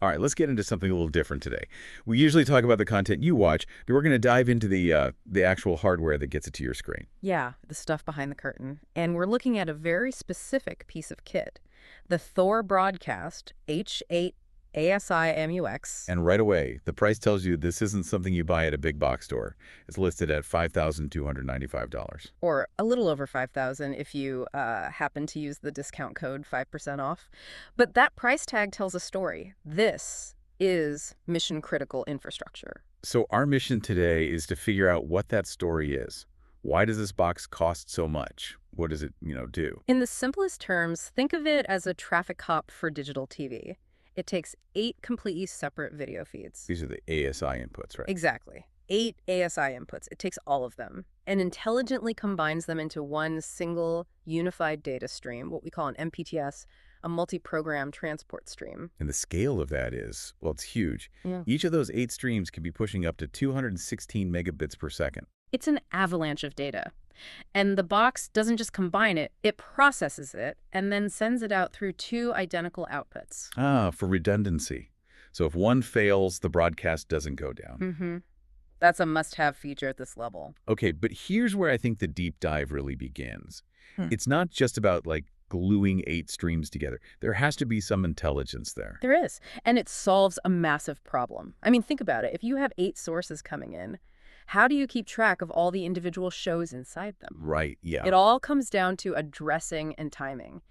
All right, let's get into something a little different today. We usually talk about the content you watch, but we're going to dive into the actual hardware that gets it to your screen. Yeah, the stuff behind the curtain. And we're looking at a very specific piece of kit, the Thor Broadcast H-8ASI-MUX. And right away, the price tells you this isn't something you buy at a big box store. It's listed at $5,295. Or a little over $5,000 if you happen to use the discount code 5% off. But that price tag tells a story. This is mission-critical infrastructure. So our mission today is to figure out what that story is. Why does this box cost so much? What does it, do? In the simplest terms, think of it as a traffic cop for digital TV. It takes 8 completely separate video feeds. These are the ASI inputs, right? Exactly. 8 ASI inputs. It takes all of them and intelligently combines them into one single unified data stream, what we call an MPTS, a multi-program transport stream. And the scale of that is, well, it's huge. Yeah. Each of those 8 streams can be pushing up to 216 megabits per second. It's an avalanche of data. And the box doesn't just combine it, it processes it and then sends it out through 2 identical outputs. Ah, for redundancy. So if one fails, the broadcast doesn't go down. Mm-hmm. That's a must-have feature at this level. Okay, but here's where I think the deep dive really begins. Hmm. It's not just about, gluing 8 streams together. There has to be some intelligence there. There is. And it solves a massive problem. I mean, think about it. If you have 8 sources coming in, how do you keep track of all the individual shows inside them? Right, yeah. It all comes down to addressing and timing.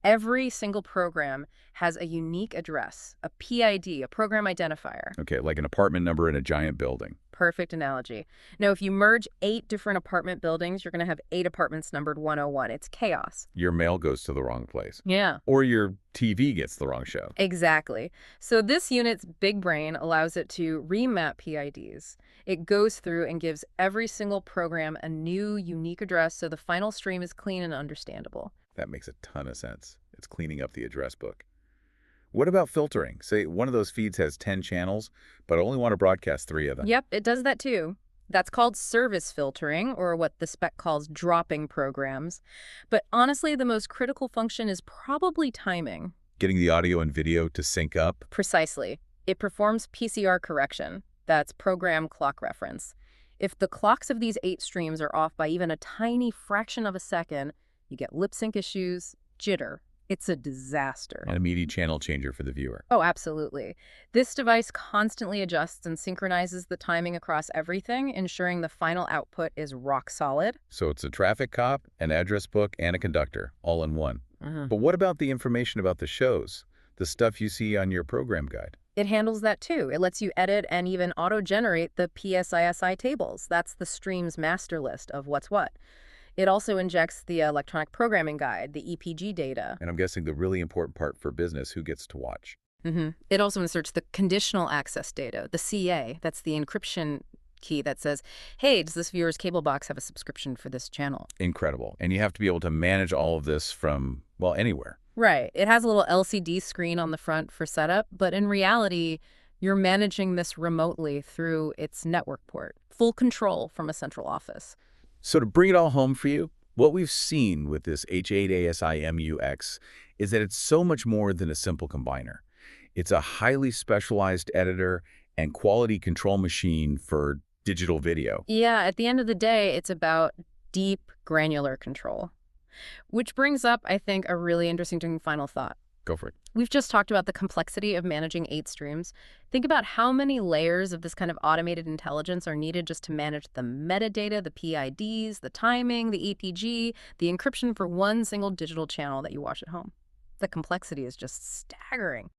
Every single program has a unique address, a PID, a program identifier. Okay, like an apartment number in a giant building. Perfect analogy. Now, if you merge 8 different apartment buildings, you're going to have 8 apartments numbered 101. It's chaos. Your mail goes to the wrong place. Yeah. Or your TV gets the wrong show. Exactly. So this unit's big brain allows it to remap PIDs. It goes through and gives every single program a new, unique address so the final stream is clean and understandable. That makes a ton of sense. It's cleaning up the address book. What about filtering? Say one of those feeds has 10 channels, but I only want to broadcast 3 of them. Yep, it does that too. That's called service filtering, or what the spec calls dropping programs. But honestly, the most critical function is probably timing. Getting the audio and video to sync up. Precisely. It performs PCR correction. That's program clock reference. If the clocks of these 8 streams are off by even a tiny fraction of a second, you get lip sync issues, jitter. It's a disaster. And a meaty channel changer for the viewer. Oh, absolutely. This device constantly adjusts and synchronizes the timing across everything, ensuring the final output is rock solid. So it's a traffic cop, an address book, and a conductor, all in one. Mm-hmm. But what about the information about the shows? The stuff you see on your program guide? It handles that too. It lets you edit and even auto-generate the PSISI tables. That's the stream's master list of what's what. It also injects the electronic programming guide, the EPG data. And I'm guessing the really important part for business, who gets to watch. Mm-hmm. It also inserts the conditional access data, the CA. That's the encryption key that says, hey, does this viewer's cable box have a subscription for this channel? Incredible. And you have to be able to manage all of this from, well, anywhere. Right. It has a little LCD screen on the front for setup, but in reality, you're managing this remotely through its network port. Full control from a central office. So to bring it all home for you, what we've seen with this H-8ASI-MUX is that it's so much more than a simple combiner. It's a highly specialized editor and quality control machine for digital video. Yeah, at the end of the day, it's about deep, granular control. Which brings up, I think, a really interesting final thought. Go for it. We've just talked about the complexity of managing 8 streams. Think about how many layers of this kind of automated intelligence are needed just to manage the metadata, the PIDs, the timing, the EPG, the encryption for one single digital channel that you watch at home. The complexity is just staggering.